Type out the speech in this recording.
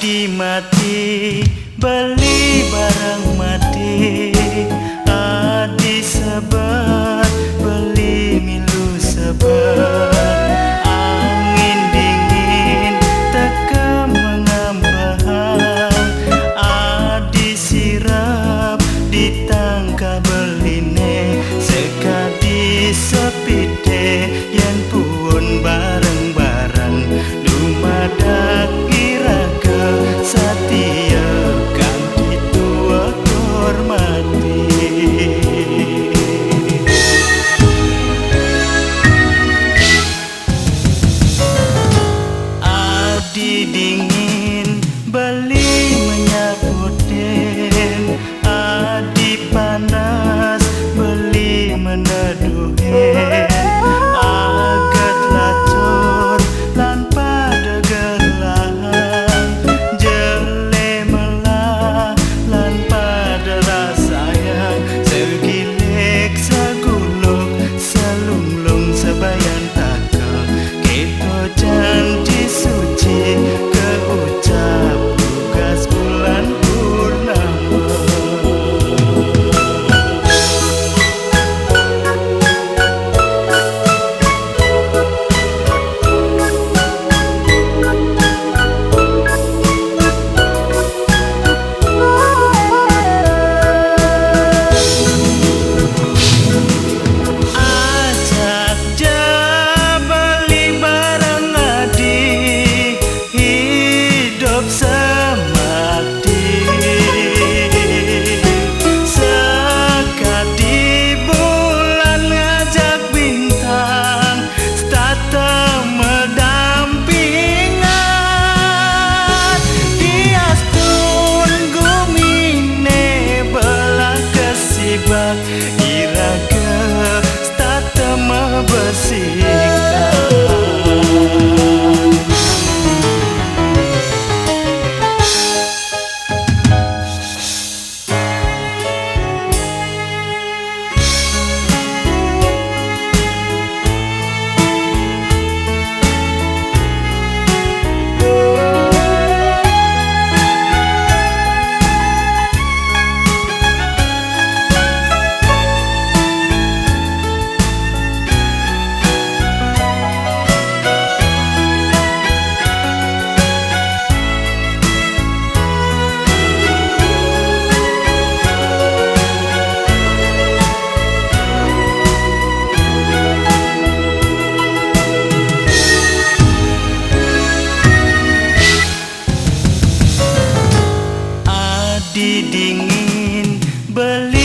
Adi mati beli barang mati, Adi sebat beli milu sebat. Angin dingin teka mengambang, Adi sirap ditangka beline, sekadi sepite yang pun bareng-bareng dumadak iraga satia kang ditua hormati. Adi dingin beli menyambut den, Adi panas beli meneduhen. Agat lacur lan pada gelahan, jele melah lan pada rasayang, segilek seguluk selunglung sebayan taka, keto janji suci keucap tugas bulan purnama. Iraga statama bersikat. Adi dingin beli